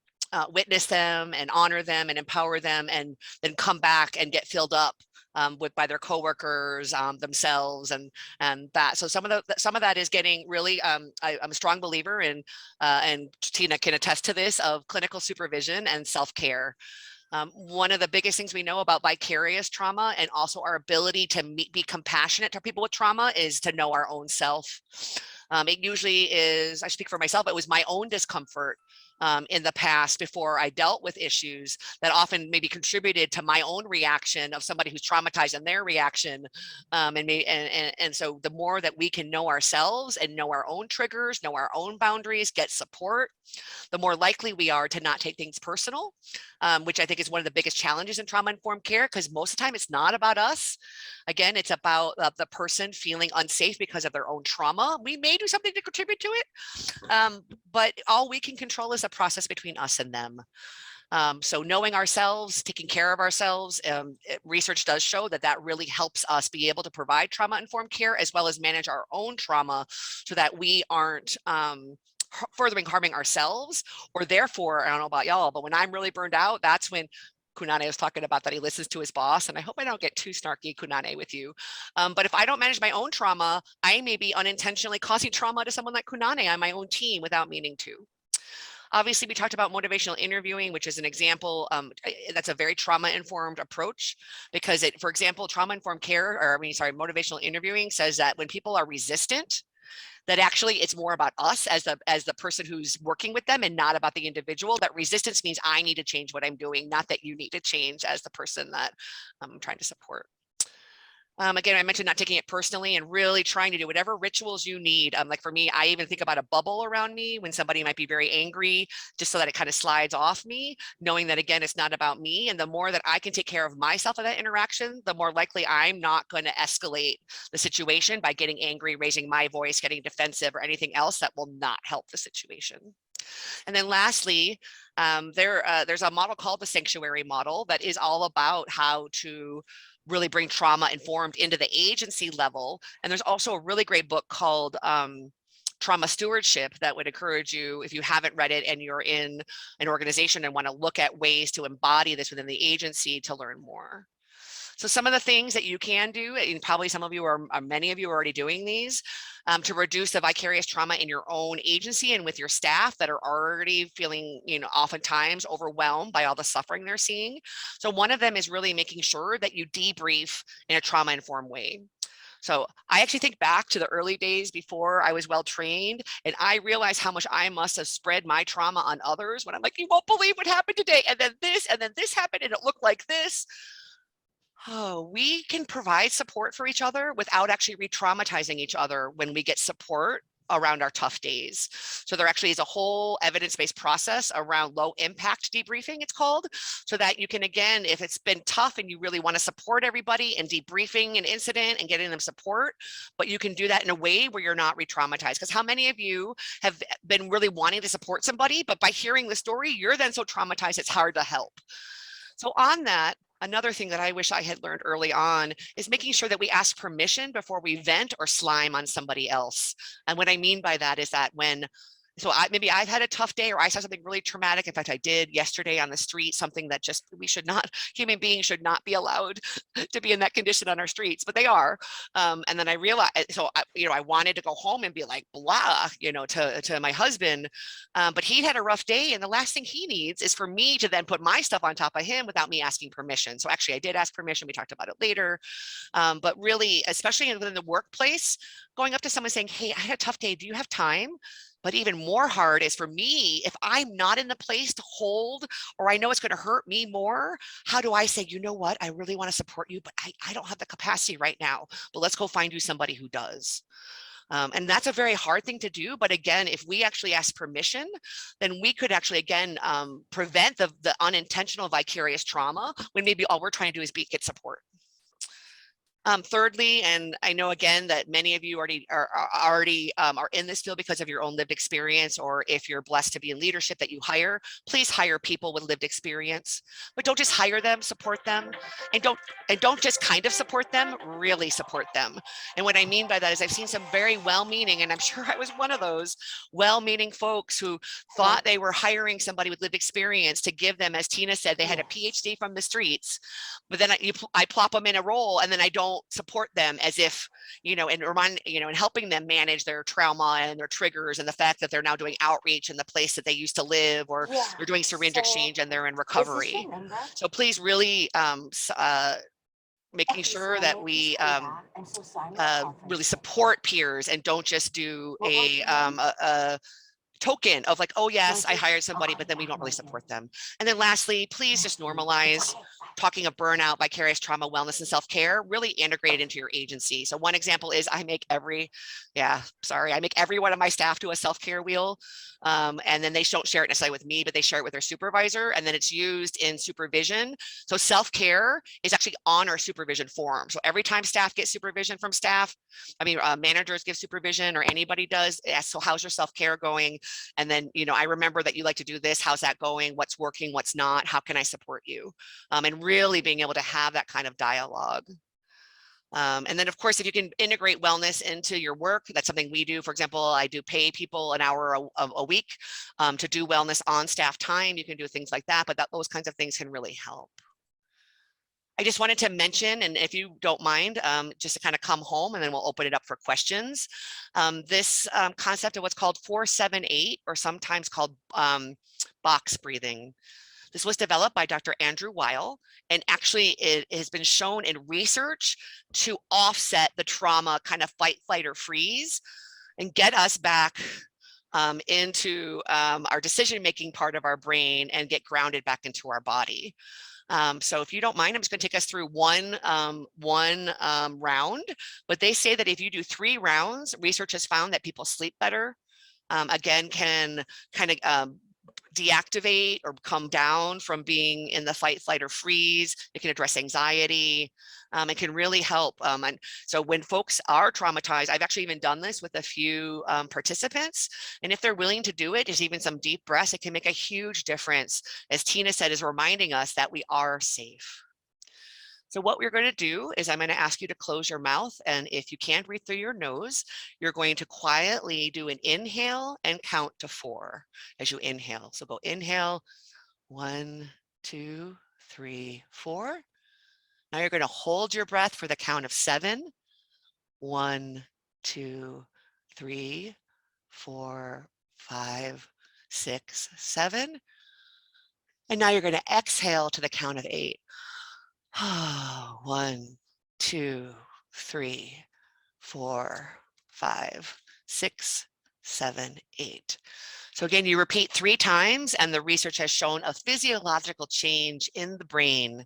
and honor them and empower them, and then come back and get filled up by their coworkers, themselves, and that. So some of that is getting really. I'm a strong believer in, and Tina can attest to this, of clinical supervision and self-care. One of the biggest things we know about vicarious trauma and also our ability to be compassionate to people with trauma is to know our own self. It usually is, I speak for myself, it was my own discomfort in the past before I dealt with issues that often maybe contributed to my own reaction of somebody who's traumatized and their reaction. And so the more that we can know ourselves and know our own triggers, know our own boundaries, get support, the more likely we are to not take things personal, which I think is one of the biggest challenges in trauma-informed care, because most of the time it's not about us. Again, it's about the person feeling unsafe because of their own trauma. We may do something to contribute to it, but all we can control is a process between us and them. So knowing ourselves, taking care of ourselves, research does show that really helps us be able to provide trauma-informed care as well as manage our own trauma so that we aren't harming ourselves, or therefore, I don't know about y'all, but when I'm really burned out, that's when Kunane was talking about that he listens to his boss, and I hope I don't get too snarky, Kunane, with you. But if I don't manage my own trauma, I may be unintentionally causing trauma to someone like Kunane on my own team without meaning to. Obviously, we talked about motivational interviewing, which is an example. That's a very trauma-informed approach because for example, trauma-informed care, motivational interviewing says that when people are resistant, that actually it's more about us as the person who's working with them and not about the individual. That resistance means I need to change what I'm doing, not that you need to change as the person that I'm trying to support. Again, I mentioned not taking it personally and really trying to do whatever rituals you need. Like for me, I even think about a bubble around me when somebody might be very angry, just so that it kind of slides off me, knowing that, again, it's not about me. And the more that I can take care of myself in that interaction, the more likely I'm not going to escalate the situation by getting angry, raising my voice, getting defensive, or anything else that will not help the situation. And then lastly, there's a model called the sanctuary model that is all about how to really bring trauma informed into the agency level. And there's also a really great book called Trauma Stewardship that would encourage you, if you haven't read it and you're in an organization and want to look at ways to embody this within the agency, to learn more. So some of the things that you can do, and probably some of you or many of you are already doing these, to reduce the vicarious trauma in your own agency and with your staff that are already feeling, oftentimes overwhelmed by all the suffering they're seeing. So one of them is really making sure that you debrief in a trauma-informed way. So I actually think back to the early days before I was well trained, and I realized how much I must have spread my trauma on others when I'm like, you won't believe what happened today, and then this happened, and it looked like this. Oh, we can provide support for each other without actually re-traumatizing each other when we get support around our tough days. So there actually is a whole evidence-based process around low impact debriefing, it's called, so that you can, again, if it's been tough and you really want to support everybody and debriefing an incident and getting them support, but you can do that in a way where you're not re-traumatized. Because how many of you have been really wanting to support somebody, but by hearing the story, you're then so traumatized it's hard to help. So on that, another thing that I wish I had learned early on is making sure that we ask permission before we vent or slime on somebody else. And what I mean by that is that maybe I've had a tough day, or I saw something really traumatic. In fact, I did yesterday on the street, something that just, human beings should not be allowed to be in that condition on our streets, but they are. And then I realized, I wanted to go home and be like, blah, to my husband, but he had a rough day. And the last thing he needs is for me to then put my stuff on top of him without me asking permission. So actually I did ask permission. We talked about it later. But really, especially within the workplace, going up to someone saying, hey, I had a tough day. Do you have time? But even more hard is for me, if I'm not in the place to hold, or I know it's going to hurt me more, how do I say, you know what, I really want to support you, but I don't have the capacity right now, but let's go find you somebody who does. And that's a very hard thing to do. But again, if we actually ask permission, then we could actually, again, prevent the unintentional vicarious trauma when maybe all we're trying to do is get support. Thirdly, and I know again that many of you are in this field because of your own lived experience, or if you're blessed to be in leadership that you hire, please hire people with lived experience. But don't just hire them, support them, and don't just kind of support them, really support them. And what I mean by that is I've seen some very well-meaning, and I'm sure I was one of those well-meaning folks who thought they were hiring somebody with lived experience to give them, as Tina said, they had a PhD from the streets, but then I plop them in a role and then I don't support them as if, and helping them manage their trauma and their triggers and the fact that they're now doing outreach in the place that they used to live, or they're doing syringe exchange and they're in recovery. So please really making sure that we really support peers and don't just do a token of like, oh yes, I hired somebody, but then we don't really support them. And then lastly, please just normalize talking of burnout, vicarious trauma, wellness, and self-care, really integrate it into your agency. So one example is I make every one of my staff do a self-care wheel. And then they don't share it necessarily with me, but they share it with their supervisor, and then it's used in supervision. So self-care is actually on our supervision form. So every time staff get supervision from managers give supervision, or anybody does, ask, so how's your self-care going? And then, I remember that you like to do this. How's that going? What's working? What's not? How can I support you? And really being able to have that kind of dialogue. And then, of course, if you can integrate wellness into your work, that's something we do. For example, I do pay people an hour a week to do wellness on staff time. You can do things like that, but those kinds of things can really help. I just wanted to mention, and if you don't mind, just to kind of come home, and then we'll open it up for questions. This concept of what's called 4-7-8, or sometimes called box breathing. This was developed by Dr. Andrew Weil, and actually it has been shown in research to offset the trauma kind of fight, flight, or freeze and get us back into our decision-making part of our brain and get grounded back into our body. So if you don't mind, I'm just going to take us through one round, but they say that if you do 3 rounds, research has found that people sleep better, again, can kind of deactivate or come down from being in the fight, flight, or freeze. It can address anxiety. It can really help. And so when folks are traumatized, I've actually even done this with a few participants. And if they're willing to do it, just even some deep breaths, it can make a huge difference. As Tina said, is reminding us that we are safe. So what we're going to do is I'm going to ask you to close your mouth. And if you can't breathe through your nose, you're going to quietly do an inhale and count to 4 as you inhale. So go inhale, 1, 2, 3, 4. Now you're going to hold your breath for the count of 7. 1, 2, 3, 4, 5, 6, 7. And now you're going to exhale to the count of 8. 1, 2, 3, 4, 5, 6, 7, 8. So again, you repeat 3 times, and the research has shown a physiological change in the brain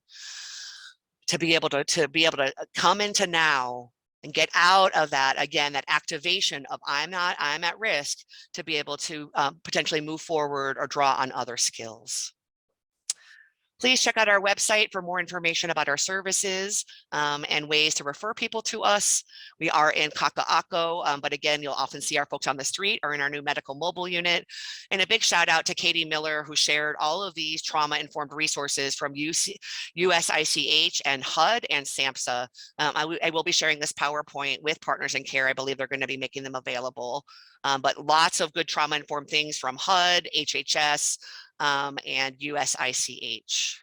to be able to come into now and get out of that, again, that activation of I'm at risk, to be able to potentially move forward or draw on other skills. Please check out our website for more information about our services and ways to refer people to us. We are in Kaka'ako, but again, you'll often see our folks on the street or in our new medical mobile unit. And a big shout out to Katie Miller, who shared all of these trauma-informed resources from USICH and HUD and SAMHSA. I will be sharing this PowerPoint with Partners in Care. I believe they're going to be making them available. But lots of good trauma-informed things from HUD, HHS, and USICH.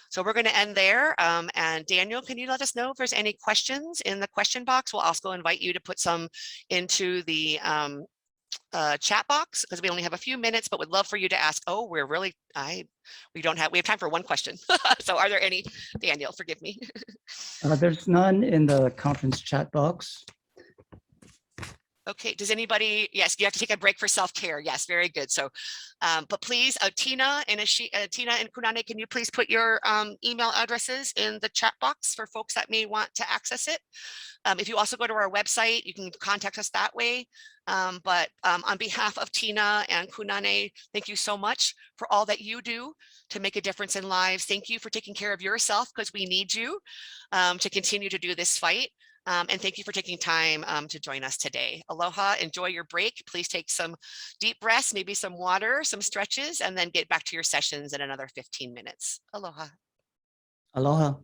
So we're going to end there. And Daniel, can you let us know if there's any questions in the question box? We'll also invite you to put some into the chat box, because we only have a few minutes, but would love for you to ask. Oh, we have time for one question. So are there any, Daniel, forgive me. There's none in the conference chat box. Okay, does anybody, yes, you have to take a break for self-care. Yes, very good. So, but please, Tina and Kunane, can you please put your email addresses in the chat box for folks that may want to access it? If you also go to our website, you can contact us that way. But on behalf of Tina and Kunane, thank you so much for all that you do to make a difference in lives. Thank you for taking care of yourself, because we need you to continue to do this fight. And thank you for taking time to join us today. Aloha, enjoy your break. Please take some deep breaths, maybe some water, some stretches, and then get back to your sessions in another 15 minutes. Aloha. Aloha.